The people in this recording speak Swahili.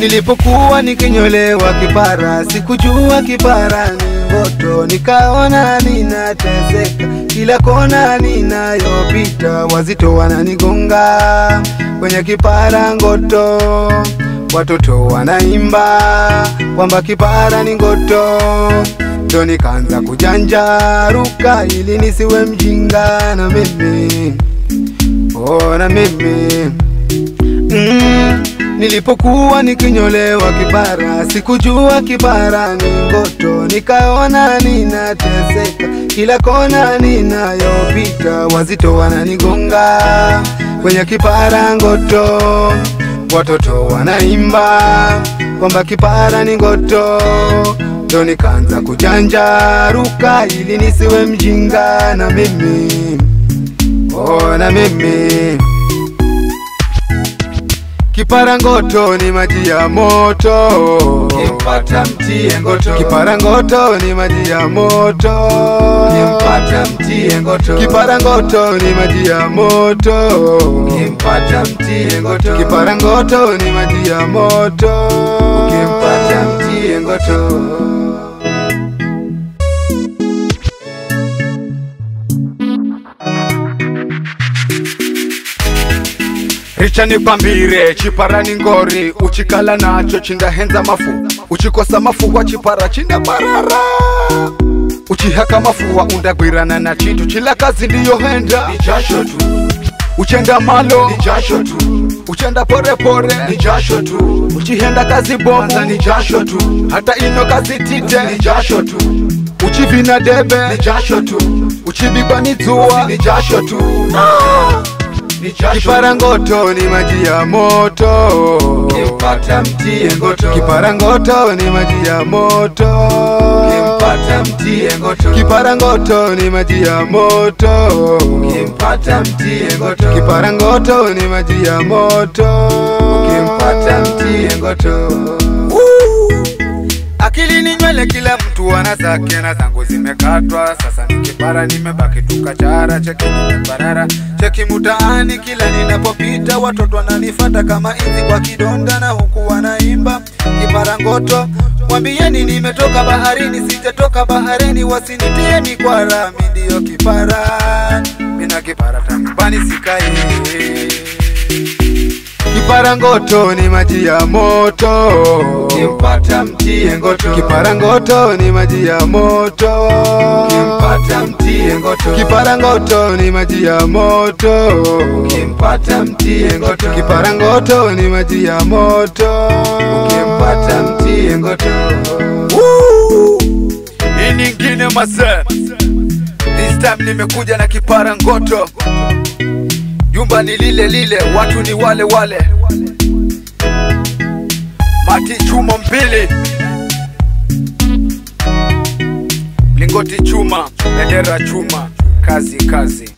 Nilipokuwa nikinyolewa kipara, sikujua kipara ni ngoto. Nikaona ninateseka, kila kona ninayopita wazito wananigonga kwenye kipara ngoto. Watoto wanaimba kwamba kipara ni ngoto. Ndo nikaanza kujanjaruka ili nisiwe mjinga na mimi. Oh, na mimi Nilipokuwa nikinyolewa kipara, sikujua kipara ni ngoto. Nikaona ninateseka, kila kona ninayopita wazito wananigonga kwenye kipara ngoto. Watoto wanaimba kwamba kipara ni ngoto. Ndo nikaanza kujanjaruka ili nisiwe mjinga na mimi. Oh, na mimi kipara ngoto ni maji ya moto. Kimpata mtie ngoto. Kipara ngoto ni maji ya moto. Kimpata mtie ngoto. Kipara ngoto ni maji ya moto. Kimpata mtie ngoto. Kipara ngoto ni maji ya moto. Kimpata mtie ngoto. Richa ni pambire, chipara ni ngori. Uchikala nacho chinda henza mafu. Uchikosa mafuwa chipara chinda marara. Uchihaka mafuwa undagwirana na chitu. Chila kazi ndiyo henda, ni jasho tu. Uchenda malo, ni jasho tu. Uchenda pore pore, ni jasho tu. Uchihenda kazi bomu, ni jasho tu. Hata ino kazi tite, ni jasho tu. Uchivina debe, ni jasho tu. Uchibigwa ni zuwa, ni jasho tu. Kipara ngoto ni maji ya moto. Kimpata mtie ngoto. Kipara ngoto ni maji ya moto. Kimpata mtie ngoto. Kipara ngoto ni maji ya moto. Kimpata mtie ngoto. Kipara ngoto ni maji ya moto. Kimpata mtie ngoto. Akili ni nywele, kila mtu ana zake, na zangu zimekatwa. Sasa ni kipara nimebaki tukachara. Cheki nimeparara, cheki mutaani kila ninapopita. Watoto wananifuata kama inzi kwa kidonda, na huku wanaimba kipara ngoto. Mwambieni nimetoka baharini, sijatoka baharini, wasinitie mikwara. Mimi ndio kipara, mina kipara tambani sikai. Kipara ngoto ni maji ya moto. Kimpata mtie ngoto. Kipara ngoto ni maji ya moto. Kimpata mtie ngoto. Kipara ngoto ni maji ya moto. Kimpata mtie ngoto. Kipara ngoto ni maji ya moto. Kimpata mtie ngoto. Hii nyingine mase. This time nimekuja na kipara ngoto. Jumba ni lile lile, watu ni wale wale. Mati chuma mbili, mlingoti chuma, bendera chuma. Kazi kazi.